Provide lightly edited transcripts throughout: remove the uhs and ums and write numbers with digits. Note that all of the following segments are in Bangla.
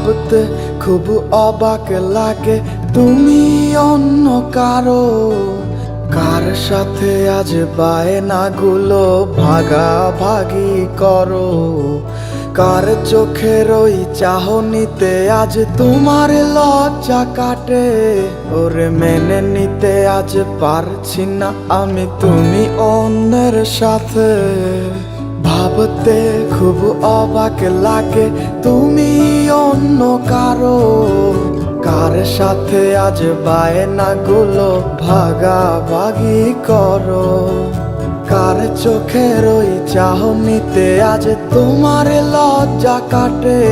ভাবতে খুব অবাক লাগে তুমি অন্য কারো, কার সাথে আজ বায়নাগুলো ভাগাভাগি করো। কার চোখের ওই চাহনিতে আজ তোমার লজ্জা কাটে, ওরে মেনে নিতে আজ পারছি না আমি তুমি অন্যের সাথে। ভাবতে খুব অবাক লাগে তুমি অন্য কারো, কার সাথে আজ বায়নাগুলো ভাগাভাগি করো। কার চোখের ওই চাহনিতে আজ তোমার লজ্জা কাটে,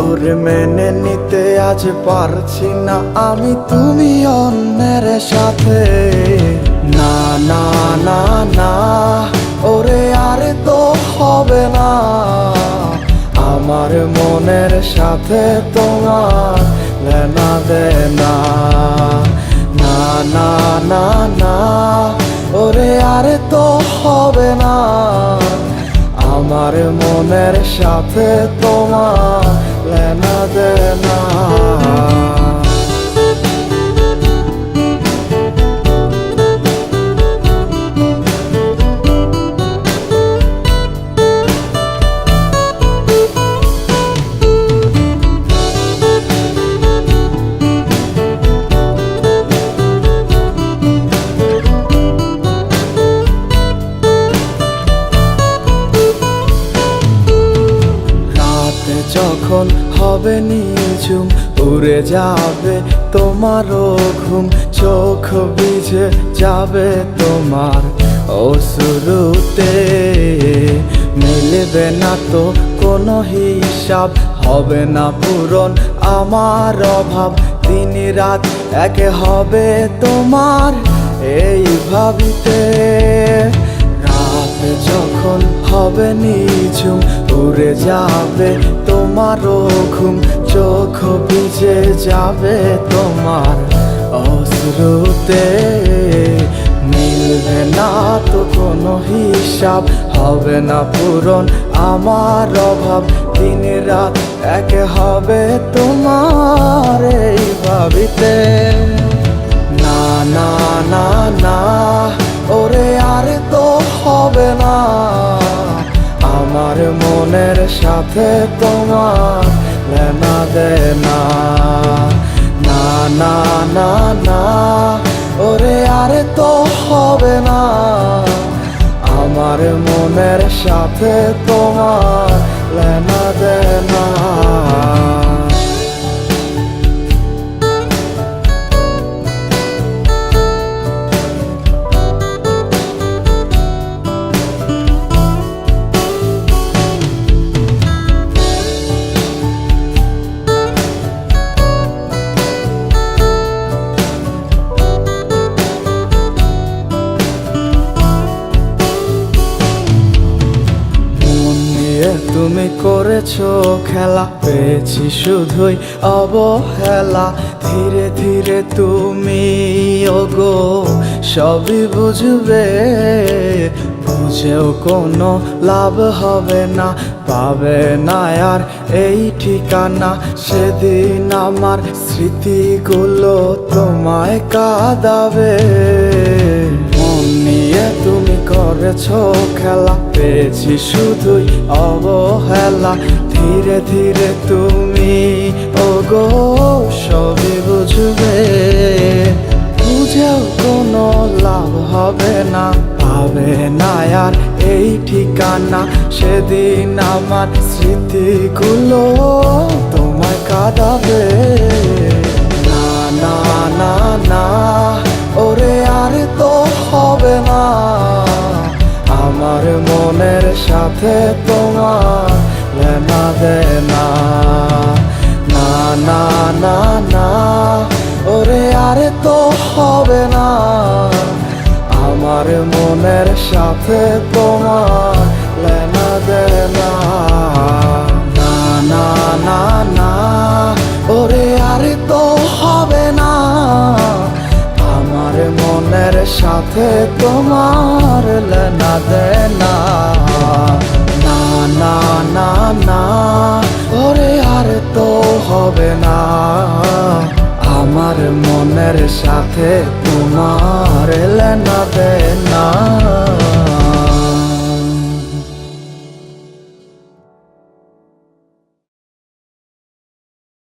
ওরে মেনে নিতে আজ পারছি না আমি তুমি অন্যের সাথে। না না না না ওরে আর তো হবে না, আমার মনের সাথে তোমার লেনা দেনা। না না না না ওরে আর তো হবে না, আমার মনের সাথে তোমার লেনা দেনা। যখন হবে নিঝুম উড়ে যাবে তোমারও ঘুম, চোখ ভিজে যাবে তোমার অশ্রুতে। মিলবে না তো কোনো হিসাব, হবে না পূরণ আমার অভাব, দিন রাত এক হবে তোমার এই ভাবিতে। রাত যখন হবে নিঝুম উড়ে যাবে তোমারও ঘুম, চোখ ভিজে যাবে তোমার অশ্রুতে। মিলবে না তো কোনো হিসাব, হবে না পূরণ আমার অভাব, দিন রাত এক হবে তোমার এই ভাবিতে। না না না না ওরে আর তো হবে না, আমার মনের সাথে তোমার লেনা দেনা। না না না না ওরে আর তো হবে না, আমার মনের সাথে তোমার লেনা দেনা। তুমি করেছো খেলা, পেয়েছি শুধুই অবহেলা। ধীরে ধীরে তুমি ওগো সবই বুঝবে, বুঝেও কোনো লাভ হবে না, পাবে না আর এই ঠিকানা। সেদিন আমার স্মৃতিগুলো তোমায় কাঁদাবে, মন নিয়ে তুমি করেছো খেলা, পেয়েছি শুধুই অবহেলা। ধীরে ধীরে তুমি ওগো সবই বুঝবে, বুঝেও কোনো লাভ হবে না, পাবে না আর এই ঠিকানা। সেদিন আমার স্মৃতিগুলো তোমায় কাঁদাবে। না না না না ওরে আর তো হবে না, আমার মনের সাথে তোমার লেনা দেনা। না না না না ওরে আর তো হবে না, আমার মনের সাথে তোমার লেনা দেনা। না না না না ওরে আর তো হবে না, আমার মনের সাথে তোমার লেনা দেনা। না না না না ওরে আর তো হবে না, আমার মনের সাথে তোমার লেনা দেনা।